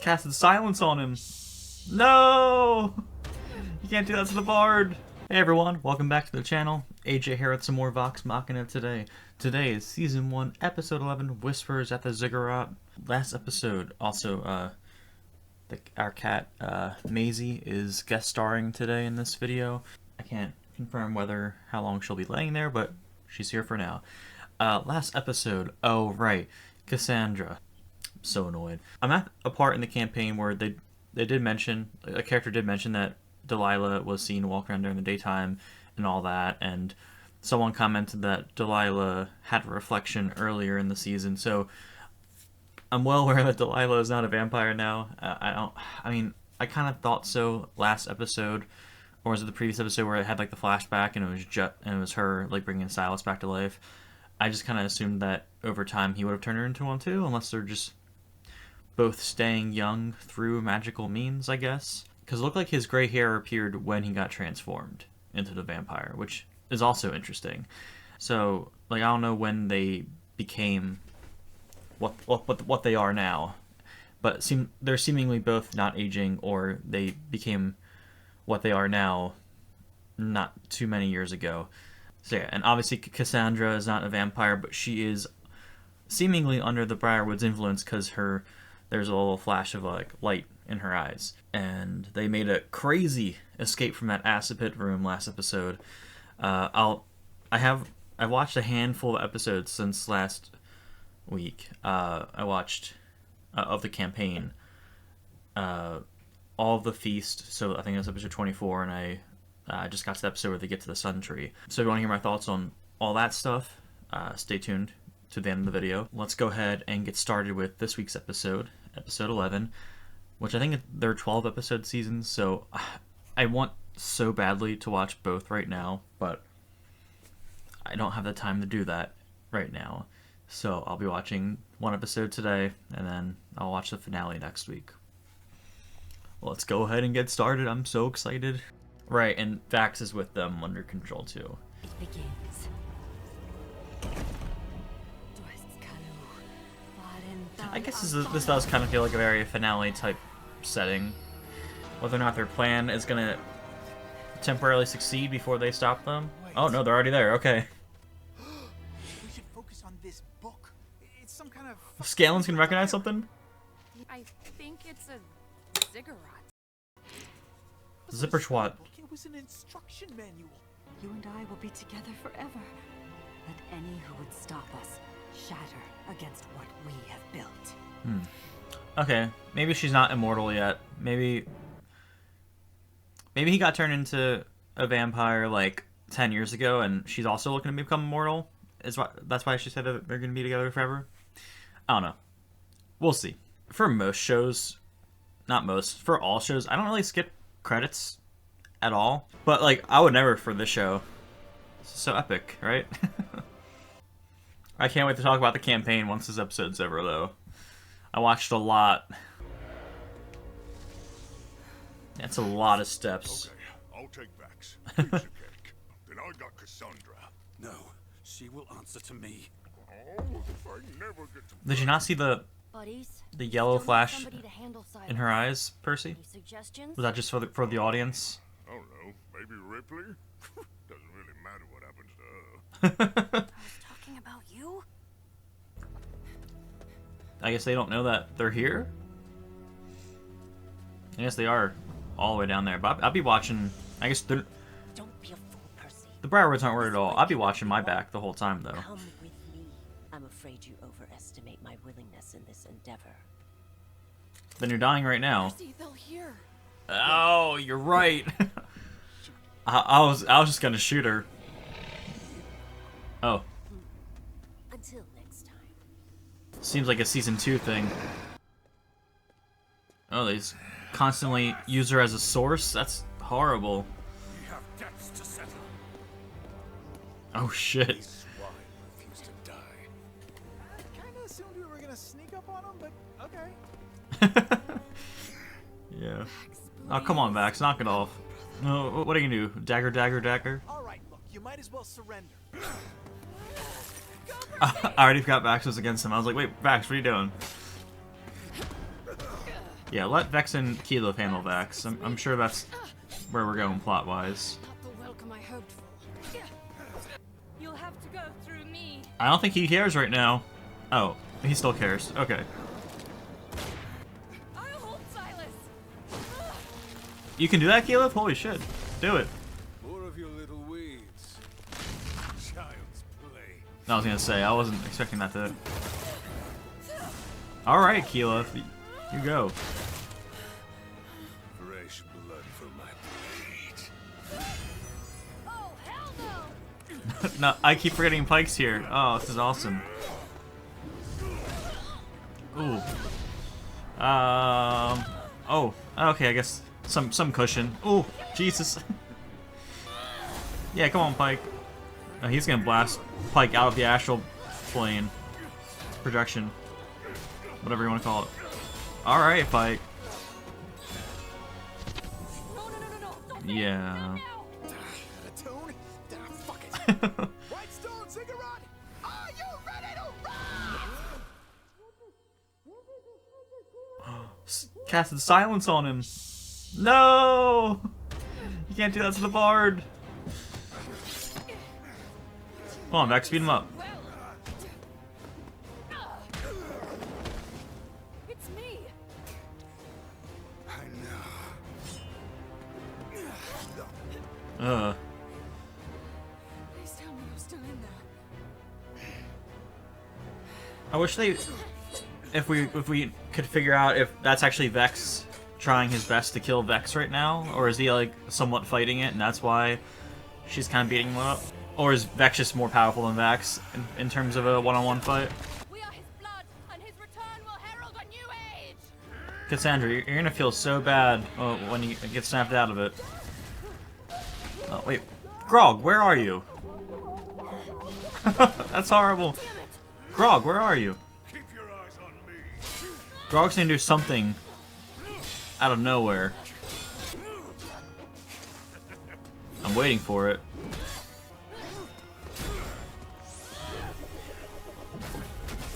casted silence on him. No! You can't do that to the bard. Hey everyone, welcome back to the channel. AJ here with some more Vox Machina today. Today is Season 1, Episode 11, Whispers at the Ziggurat. Last episode, also, our cat, Maisie, is guest starring today in this video. I can't confirm how long she'll be laying there, but she's here for now. Last episode, oh right, Cassandra. I'm so annoyed. I'm at a part in the campaign where they did mention, a character did mention that Delilah was seen walking around during the daytime and all that, and someone commented that Delilah had a reflection earlier in the season, so I'm well aware that Delilah is not a vampire now. I kind of thought so last episode, or was it the previous episode where it had like the flashback and it was her like bringing Silas back to life. I just kind of assumed that over time he would have turned her into one too, unless they're just both staying young through magical means, I guess. Because it looked like his gray hair appeared when he got transformed into the vampire, which is also interesting. So, like, I don't know when they became what they are now, but they're seemingly both not aging, or they became what they are now not too many years ago. So yeah, and obviously Cassandra is not a vampire, but she is seemingly under the Briarwood's influence because there's a little flash of like light in her eyes. And they made a crazy escape from that acid pit room last episode. I watched a handful of episodes since last week. I watched of the campaign, all of the feast. So I think that's episode 24, and I just got to the episode where they get to the sun tree. So if you want to hear my thoughts on all that stuff, stay tuned to the end of the video. Let's go ahead and get started with this week's episode, episode 11, which I think they're 12 episode seasons, so I want so badly to watch both right now, but I don't have the time to do that right now. So I'll be watching one episode today, and then I'll watch the finale next week. Let's go ahead and get started. I'm so excited. Right, and Vax is with them under control too. It begins. I guess this does kind of feel like a very finale type setting. Whether or not their plan is gonna temporarily succeed before they stop them. Wait. Oh no, they're already there. Okay. We should focus on this book. It's some kind of. Scanlan's can recognize something. I think it's a ziggurat. Zipperschwat. It was an instruction manual. You and I will be together forever. Let any who would stop us shatter against what we have built. Okay, maybe she's not immortal yet. Maybe he got turned into a vampire like 10 years ago, and she's also looking to become immortal. That's why she said that they're going to be together forever. I don't know. We'll see. For most shows, not most, for all shows, I don't really skip credits at all. But like, I would never for this show. It's so epic, right? I can't wait to talk about the campaign once this episode's over, though. I watched a lot. That's a lot of steps. Okay, I'll take Vax. Piece of cake. Then I got Cassandra. No, she will answer to me. Oh, I never get to. Did you not see the yellow flash in her eyes, Percy? Was that just for the audience? I don't know. Maybe Ripley? Doesn't really matter what happens to her. I was talking about you? I guess they don't know that they're here? I guess they are all the way down there. But I'll be watching. I guess they're. Don't be a fool, Percy. The Briarwoods aren't worried at all. I'll be watching my back the whole time, though. Come with me. I'm afraid you overestimate my willingness in this endeavor. Then you're dying right now. Percy, they'll hear. Oh, you're right. I was just gonna shoot her. Oh. Until next time. Seems like a season 2 thing. Oh, they just constantly use her as a source? That's horrible. We have debts to settle. Oh shit. This wine refused to die. I kind of assumed we were gonna sneak up on him, but okay. Yeah. Oh, come on, Vax, knock it off. Oh, what are you gonna do? Dagger, dagger, dagger? Alright, look, you might as well surrender. I already forgot Vax was against him. I was like, wait, Vax, what are you doing? Yeah, let Vex and KEYLETH handle Vex. I'm sure that's where we're going plot-wise. Not the welcome I hoped for. You'll have to go through me. I don't think he cares right now. Oh, he still cares. Okay. I'll hold Silas. You can do that, KEYLETH? Holy shit. Do it. More of your little weeds. Child's play. I was gonna say, I wasn't expecting that to... Alright, KEYLETH. You go. Fresh blood for my blade. Oh, hell no! No, I keep forgetting Pike's here. Oh, this is awesome. Ooh. Oh, okay, I guess some cushion. Ooh, Jesus. Yeah, come on, Pike. He's gonna blast Pike out of the astral plane. Projection. Whatever you want to call it. Alright, Pike. No, don't Yeah. A tune? Fuck it. Whitestone Ziggurat, are you ready to run? Casted silence on him. No! You can't do that to the bard. Come on, Vex, speed him up. It's me. I know. Please tell me you're still in there. I wish they, if we could figure out if that's actually Vex trying his best to kill Vex right now, or is he like somewhat fighting it, and that's why she's kind of beating him up, or is Vex just more powerful than Vex in terms of a one-on-one fight? We are his blood, and his return will herald a new age. Cassandra, you're gonna feel so bad when you get snapped out of it. Oh wait, Grog, where are you? That's horrible. Grog, where are you? Keep your eyes on me. Grog's gonna do something out of nowhere. I'm waiting for it.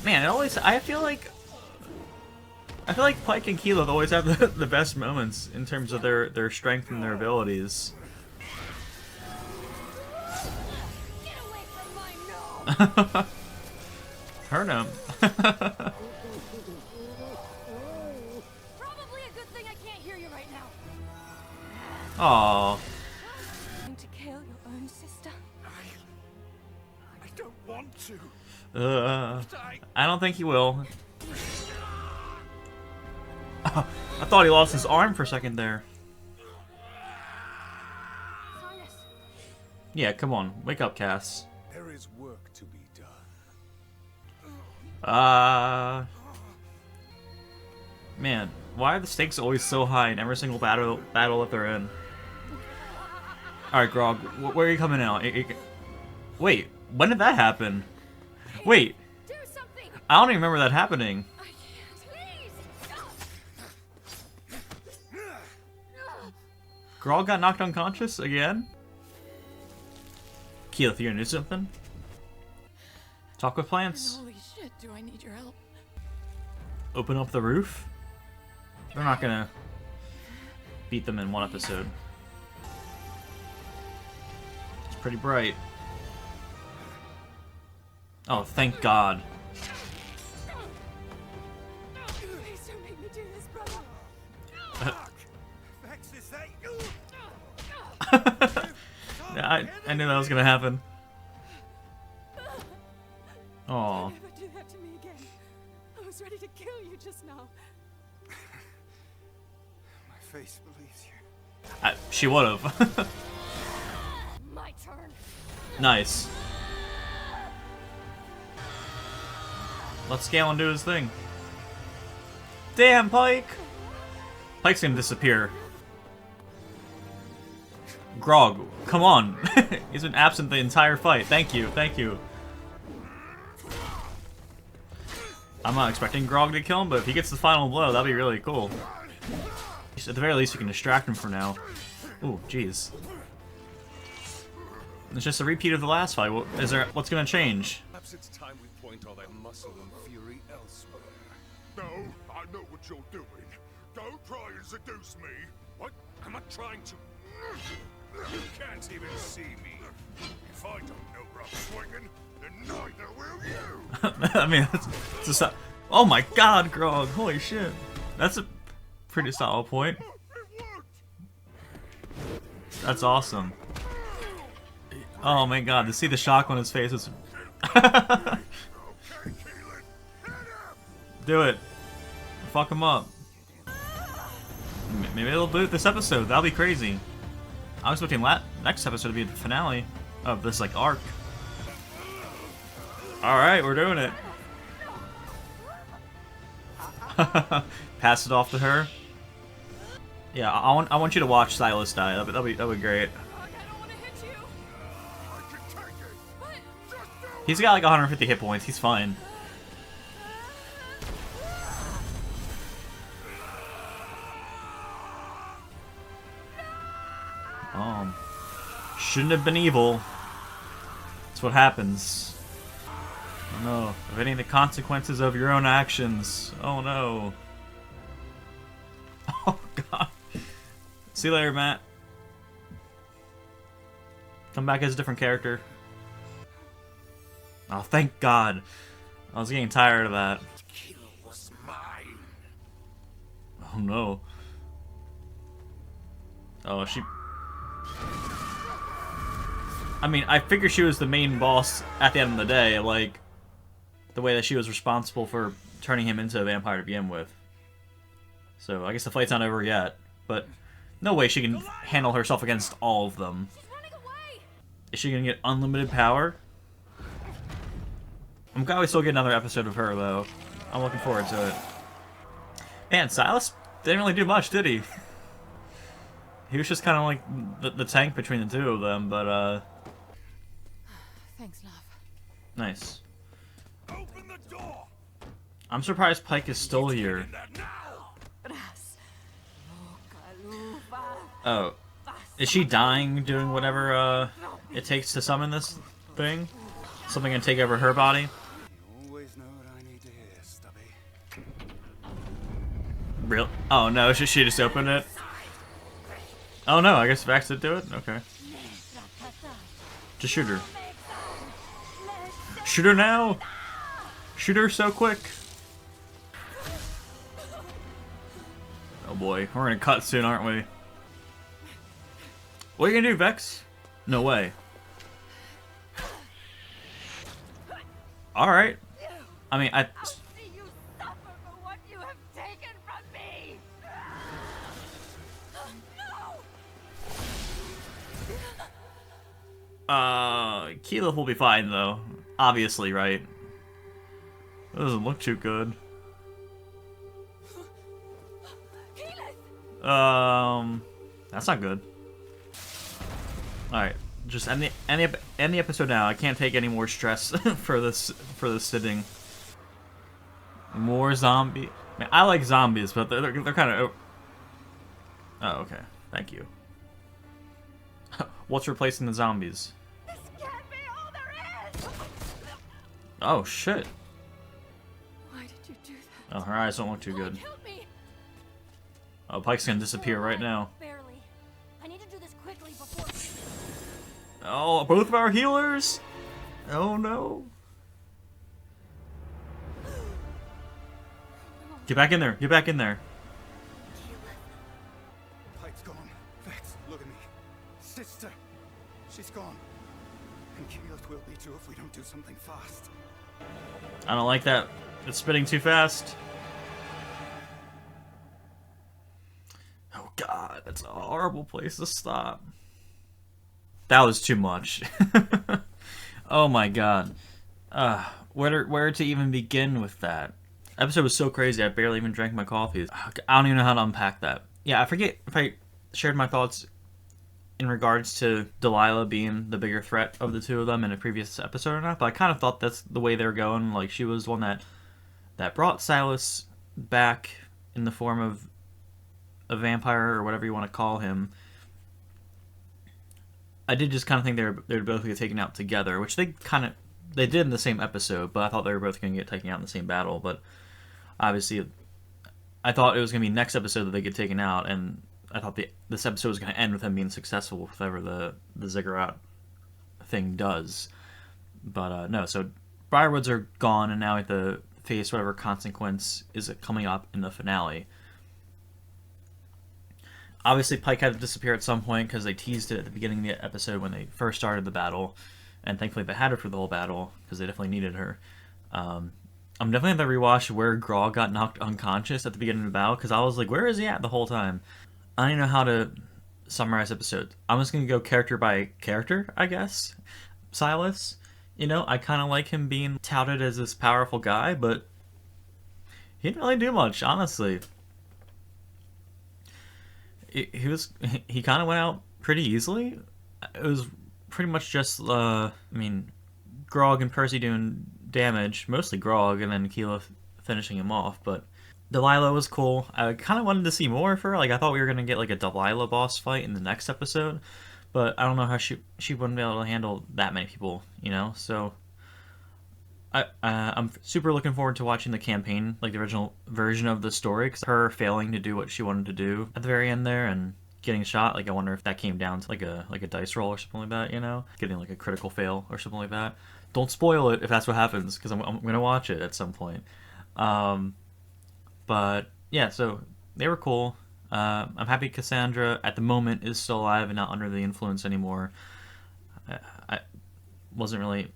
Man, I feel like Pike and KEYLETH always have the best moments in terms of their strength and their abilities. Get away from my nose. Hurt him. Probably a good thing I can't hear you right now. Aww. Going to kill your own sister? I don't want to. I don't think he will. I thought he lost his arm for a second there. Silas. Yeah, come on. Wake up, Cass. There is work to be done. Man, why are the stakes always so high in every single battle that they're in? Alright, Grog, where are you coming out? Wait, when did that happen? Wait, Do something. I don't even remember that happening. I can't. Please. Grog got knocked unconscious again? KEYLETH, you gonna do something? Talk with plants. Holy shit, do I need your help? Open up the roof? They're not gonna beat them in one episode. It's pretty bright. Oh, thank God. Please don't make me do this, brother. Vex, is that you? I knew that was gonna happen. Aw. Never do that to me again. I was ready to kill you just now. My face believes you. She would've. My turn. Nice. Let Scanlan do his thing. Damn, Pike! Pike's gonna disappear. Grog, come on. He's been absent the entire fight. Thank you, thank you. I'm not expecting Grog to kill him, but if he gets the final blow, that'd be really cool. At the very least, you can distract him for now. Ooh, jeez. It's just a repeat of the last fight. What's gonna change? Perhaps it's time we point all that muscle and fury elsewhere. No, I know what you're doing. Don't try and seduce me. What? I'm not trying to. You can't even see me. If I don't know where I'm swinging, then neither will you. I mean, it's just. Oh my God, Grog! Holy shit! That's a pretty solid point. It worked. That's awesome. Oh my God! To see the shock on his face was. Okay, Keyleth, hit him. Do it. Fuck him up. Maybe they'll do it this episode. That'll be crazy. I was expecting next episode to be the finale of this like arc. All right, we're doing it. Pass it off to her. Yeah, I want you to watch Silas die. That'll be great. Fuck, I don't want to hit you. I can take it. But Just do it. He's got like 150 hit points. He's fine. Shouldn't have been evil. That's what happens. Oh no. Averting the consequences of your own actions. Oh no. Oh God. See you later, Matt. Come back as a different character. Oh, thank God. I was getting tired of that. Kill was mine. Oh no. Oh, she... I mean, I figured she was the main boss at the end of the day, like, the way that she was responsible for turning him into a vampire to begin with. So, I guess the fight's not over yet, but no way she can handle herself against all of them. she's running away. Is she gonna get unlimited power? I'm glad we still get another episode of her, though. I'm looking forward to it. Man, Silas didn't really do much, did he? He was just kind of like the tank between the two of them, but, Thanks, love. nice. Open the door. I'm surprised Pike is still here. In that now. Oh. Is she dying doing whatever, it takes to summon this thing? Something gonna take over her body? You always know what I need to hear, Stubby. Real? Oh no, she just opened it? Oh no, I guess Vax did do it? Okay. Just shoot her. Shoot her now! Shoot her so quick! Oh boy, we're gonna cut soon, aren't we? What are you gonna do, Vex? No way. Alright. I mean, I'll see you suffer for what you have taken from me. No. KEYLETH will be fine, though. Obviously, right? That doesn't look too good. KEYLETH. That's not good. Alright, just end the episode now. I can't take any more stress for this sitting. More zombie. I mean, I like zombies, but they're kind of. Oh, okay. Thank you. What's replacing the zombies? This can't be all there is. Oh shit. Why did you do that? Oh, her eyes don't look too good. Help me. Oh, Pike's gonna disappear right now. Barely. I need to do this quickly before. Oh, both of our healers? Oh no. Get back in there. Get back in there. Pike's gone. Vex, look at me. Sister, she's gone. And KEYLETH will be too if we don't do something fast. I don't like that. It's spinning too fast. Oh god, that's a horrible place to stop. That was too much. Oh my god. Where to even begin with that? Episode was so crazy, I barely even drank my coffee. I don't even know how to unpack that. Yeah, I forget if I shared my thoughts in regards to Delilah being the bigger threat of the two of them in a previous episode or not, but I kind of thought that's the way they were going. Like, she was the one that brought Silas back in the form of a vampire or whatever you want to call him. I did just kind of think they were both going to get taken out together, which they did in the same episode, but I thought they were both going to get taken out in the same battle. But obviously, I thought it was going to be next episode that they get taken out, and I thought this episode was going to end with him being successful with whatever the ziggurat thing does. But no, so Briarwoods are gone, and now we have to face whatever consequence is coming up in the finale. Obviously, Pike had to disappear at some point because they teased it at the beginning of the episode when they first started the battle, and thankfully they had her for the whole battle because they definitely needed her. I'm definitely going to rewatch where Grog got knocked unconscious at the beginning of the battle, because I was like, where is he at the whole time? I don't even know how to summarize episodes. I'm just going to go character by character, I guess. Silas, you know, I kind of like him being touted as this powerful guy, but he didn't really do much, honestly. He kind of went out pretty easily. It was pretty much just, I mean, Grog and Percy doing damage, mostly Grog, and then KEYLETH finishing him off, but Delilah was cool. I kind of wanted to see more of her. Like, I thought we were going to get, like, a Delilah boss fight in the next episode, but I don't know how she wouldn't be able to handle that many people, you know? So, I'm super looking forward to watching the campaign, like the original version of the story, because her failing to do what she wanted to do at the very end there and getting shot, like, I wonder if that came down to like a dice roll or something like that, you know? Getting like a critical fail or something like that. Don't spoil it if that's what happens, because I'm going to watch it at some point. But yeah, so they were cool. I'm happy Cassandra at the moment is still alive and not under the influence anymore. I wasn't really...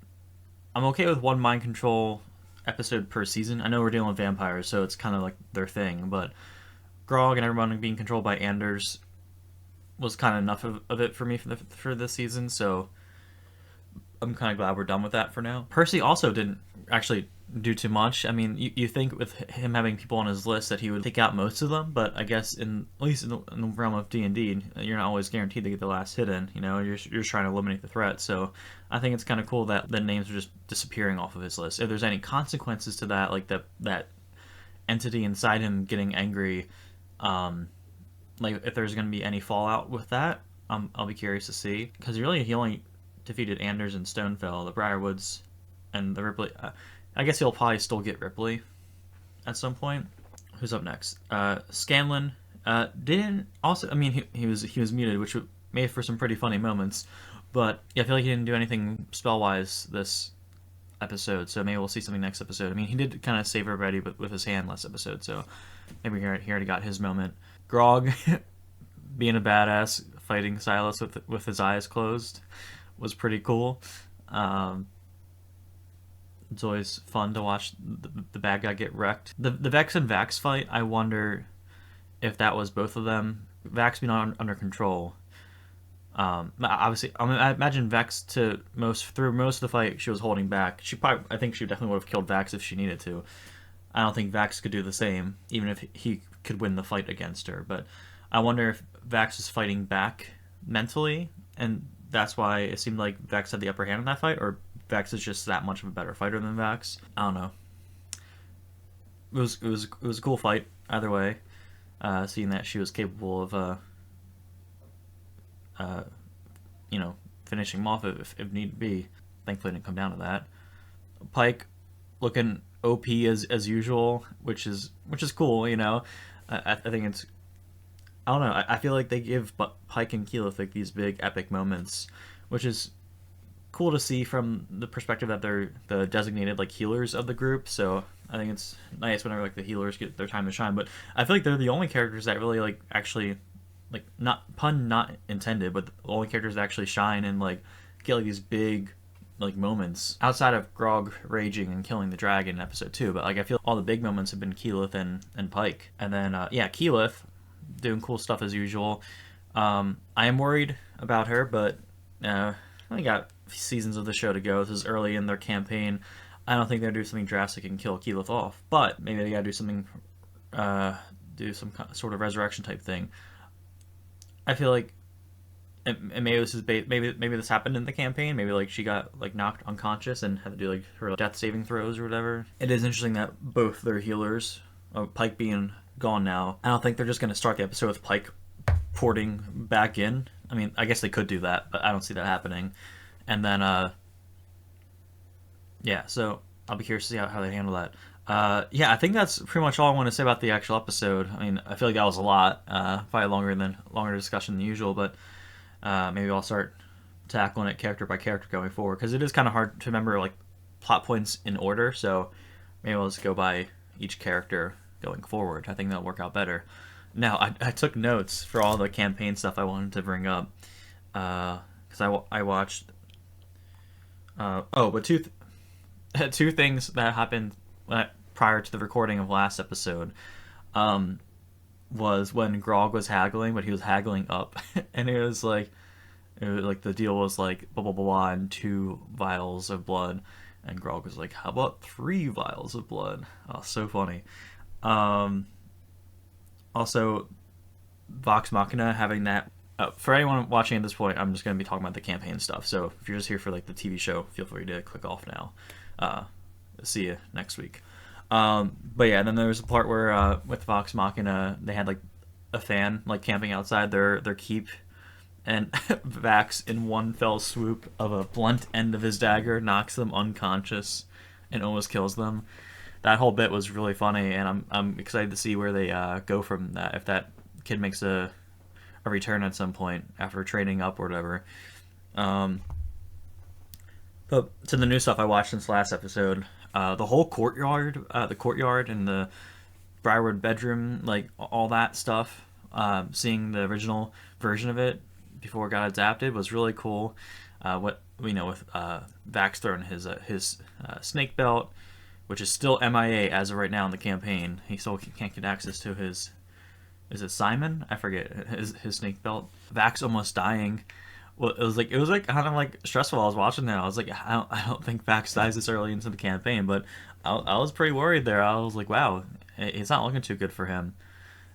I'm okay with one mind control episode per season. I know we're dealing with vampires, so it's kind of like their thing, but Grog and everyone being controlled by Anders was kind of enough of it for me for this season, so I'm kind of glad we're done with that for now. Percy also didn't actually do too much. I mean, you think with him having people on his list that he would take out most of them, but I guess at least in the realm of D&D, you're not always guaranteed to get the last hit in. You know, you're just trying to eliminate the threat. So I think it's kind of cool that the names are just disappearing off of his list. If there's any consequences to that, like that entity inside him getting angry, like if there's going to be any fallout with that, I'll be curious to see, because he only defeated Anders and Stonefell, the Briarwoods, and the Ripley. I guess he'll probably still get Ripley at some point. Who's up next? Scanlan didn't also. I mean, he was muted, which made for some pretty funny moments. But yeah, I feel like he didn't do anything spell wise this episode. So maybe we'll see something next episode. I mean, he did kind of save everybody with his hand last episode. So maybe he already got his moment. Grog being a badass, fighting Silas with his eyes closed, was pretty cool. It's always fun to watch the bad guy get wrecked. The Vex and Vax fight, I wonder if that was both of them. Vax being under control. Obviously, I imagine Vex through most of the fight, she was holding back. I think she definitely would have killed Vax if she needed to. I don't think Vax could do the same, even if he could win the fight against her. But I wonder if Vax is fighting back mentally, and that's why it seemed like Vex had the upper hand in that fight, or Vex is just that much of a better fighter than Vax. I don't know. It was a cool fight either way. Seeing that she was capable of finishing him off if need be. Thankfully, it didn't come down to that. Pike looking OP as usual, which is cool. You know, I think it's. I don't know. I feel like they give Pike and KEYLETH like these big epic moments, which is cool to see from the perspective that they're the designated like healers of the group. So I think it's nice whenever like the healers get their time to shine. But I feel like they're the only characters that really like actually like not intended, but the only characters that actually shine and like get like these big like moments outside of Grog raging and killing the dragon in episode 2. But like I feel all the big moments have been KEYLETH and Pike. And then KEYLETH doing cool stuff as usual. I am worried about her, but I only got seasons of the show to go. This is early in their campaign. I don't think they're gonna do something drastic and kill KEYLETH off, but maybe they gotta do something, do some sort of resurrection type thing. I feel like, and maybe this is maybe this happened in the campaign. Maybe like she got like knocked unconscious and had to do like her death saving throws or whatever. It is interesting that both their healers, Pike being gone now, I don't think they're just gonna start the episode with Pike porting back in. I mean, I guess they could do that, but I don't see that happening. And then, so I'll be curious to see how they handle that. Yeah, I think that's pretty much all I want to say about the actual episode. I mean, I feel like that was a lot, probably longer discussion than usual, but maybe I'll start tackling it character by character going forward, because it is kind of hard to remember like plot points in order. So maybe I'll just go by each character going forward. I think that'll work out better. Now, I took notes for all the campaign stuff I wanted to bring up, because I watched. But two things that happened prior to the recording of last episode was when Grog was haggling, but he was haggling up, and it was like the deal was like blah blah blah, blah and 2 vials of blood, and Grog was like, how about 3 vials of blood? Oh, so funny. Also, Vox Machina having that. For anyone watching at this point, I'm just going to be talking about the campaign stuff. So if you're just here for like the TV show, feel free to click off now. See you next week. But yeah, then there was a part where with Vox Machina, they had like a fan like camping outside their keep, and Vax in one fell swoop of a blunt end of his dagger knocks them unconscious and almost kills them. That whole bit was really funny, and I'm excited to see where they go from that. If that kid makes a return at some point after training up or whatever. But to the new stuff I watched since last episode, the whole courtyard, and the Briarwood bedroom, like all that stuff, seeing the original version of it before it got adapted was really cool. What we know with Vax throwing his snake belt, which is still MIA as of right now in the campaign. He still can't get access to his. Is it Simon? I forget his snake belt. Vax almost dying. Well, it was like kind of like stressful. I was watching that. I was like, I don't think Vax dies this early into the campaign, but I was pretty worried there. I was like, wow, it's not looking too good for him.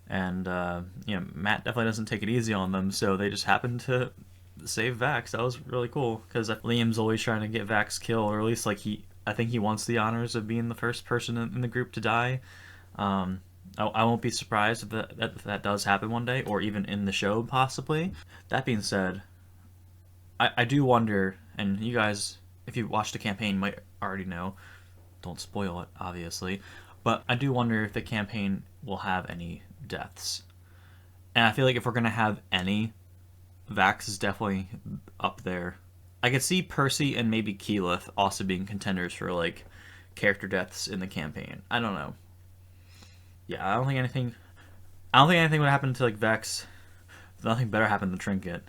And Matt definitely doesn't take it easy on them, so they just happened to save Vax. That was really cool, because Liam's always trying to get Vax killed, or at least like I think he wants the honors of being the first person in the group to die. I won't be surprised if that does happen one day, or even in the show, possibly. That being said, I do wonder, and you guys, if you watched the campaign, might already know. Don't spoil it, obviously. But I do wonder if the campaign will have any deaths. And I feel like if we're going to have any, Vax is definitely up there. I could see Percy and maybe KEYLETH also being contenders for, like, character deaths in the campaign. I don't know. Yeah, I don't think anything would happen to like Vex. Nothing better happened to Trinket.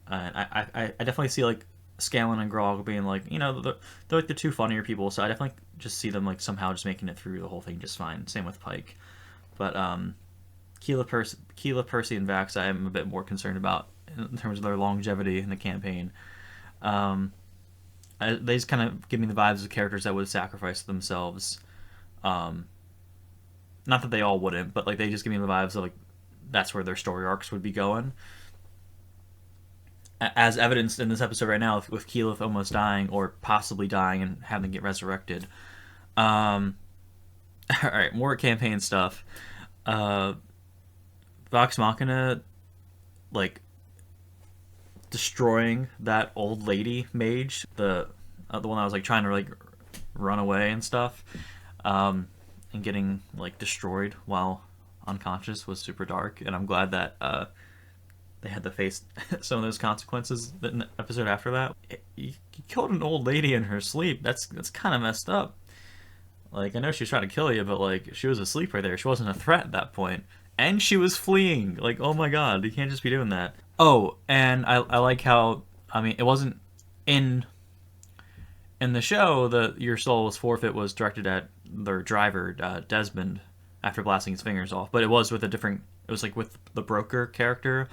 And I definitely see like Scanlan and Grog being like, they're like the 2 funnier people, so I definitely just see them like somehow just making it through the whole thing just fine. Same with Pike. But KEYLETH, Percy, and Vax I am a bit more concerned about in terms of their longevity in the campaign. They just kind of give me the vibes of characters that would sacrifice themselves. Not that they all wouldn't, but like they just give me the vibes of like that's where their story arcs would be going. As evidenced in this episode right now, with KEYLETH almost dying or possibly dying and having to get resurrected. All right, more campaign stuff. Vox Machina, like destroying that old lady mage, the one that was like trying to like run away and stuff. And getting like destroyed while unconscious was super dark, and I'm glad that they had to face some of those consequences in the episode after that. You killed an old lady in her sleep. That's kind of messed up. Like, I know she was trying to kill you, but like she was asleep right there. She wasn't a threat at that point, and she was fleeing. Like, oh my god, you can't just be doing that. Oh, and I like how, I mean, it wasn't in the show, Your Soul Was Forfeit was directed at their driver, Desmond, after blasting his fingers off. But it was with it was like with the broker character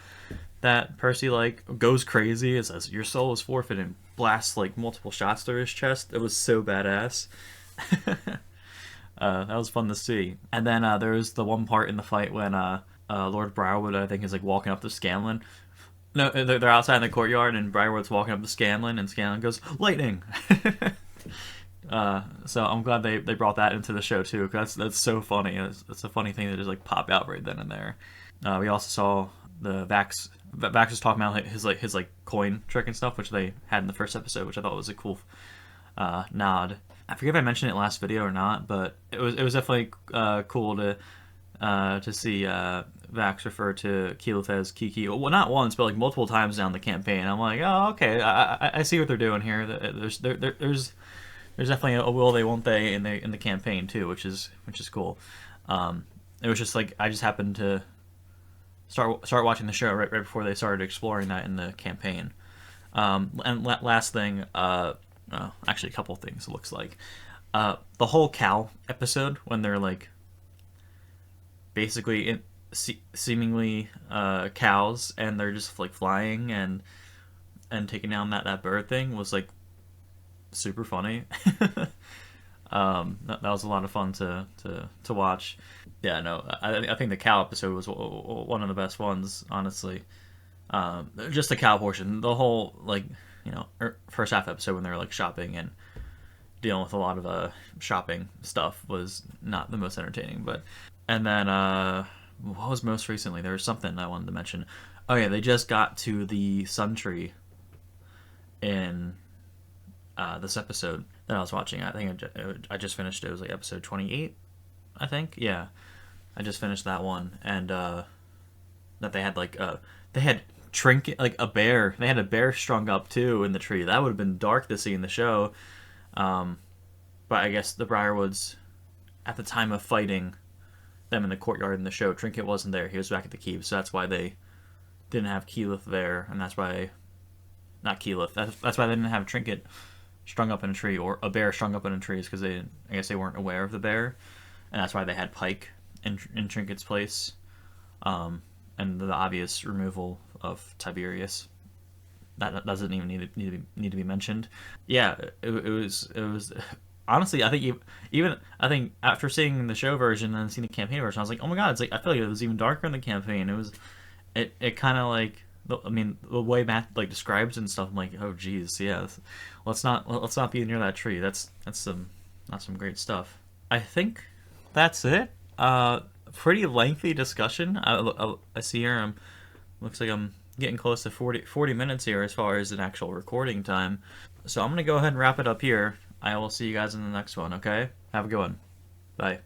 that Percy like goes crazy. It says, your soul is forfeit, and blasts like multiple shots through his chest. It was so badass. That was fun to see. And then there was the one part in the fight when Lord Briarwood, I think, is like walking up to Scanlan. No, they're outside in the courtyard, and Briarwood's walking up to Scanlan, and Scanlan goes, lightning! So I'm glad they brought that into the show too, because that's so funny. It's a funny thing to just like pop out right then and there. We also saw the Vax was talking about his coin trick and stuff, which they had in the first episode, which I thought was a cool nod. I forget if I mentioned it last video or not, but it was definitely cool to see Vax refer to Keyleth as Kiki. Well, not once, but like multiple times down the campaign. I'm like, oh, okay, I see what they're doing here. There's definitely a will they won't they in the campaign too, which is cool. It was just like I just happened to start watching the show right before they started exploring that in the campaign. And last thing, actually a couple things. It looks like the whole cow episode when they're like basically seemingly cows and they're just like flying and taking down that bird thing was like super funny. That was a lot of fun to watch. Yeah, no, I think the cow episode was one of the best ones, honestly. Just the cow portion, the whole like first half episode when they were like shopping and dealing with a lot of shopping stuff was not the most entertaining. But and then what was most recently? There was something I wanted to mention. Oh yeah, they just got to the sun tree in this episode that I was watching. I think I just finished it. It was like episode 28, I think. Yeah, I just finished that one, and that they had like they had trinket like a bear. They had a bear strung up too in the tree. That would have been dark to see in the show. But I guess the Briarwoods, at the time of fighting them in the courtyard in the show, Trinket wasn't there. He was back at the keep, so that's why they didn't have Keyleth there, and that's why not Keyleth. That's why they didn't have Trinket strung up in a tree or a bear strung up in a tree, is because I guess they weren't aware of the bear, and that's why they had Pike in Trinket's place, and the obvious removal of Tiberius. That doesn't even need to be mentioned. Yeah, it was honestly, I think I think after seeing the show version and seeing the campaign version, I was like, oh my god, it's like I feel like it was even darker in the campaign. It kind of like, I mean, the way Matt like describes and stuff, I'm like, oh geez, yeah, let's not be near that tree. That's some great stuff. I think that's it. Pretty lengthy discussion. I see here looks like I'm getting close to 40 minutes here as far as an actual recording time. So I'm going to go ahead and wrap it up here. I will see you guys in the next one, okay? Have a good one. Bye.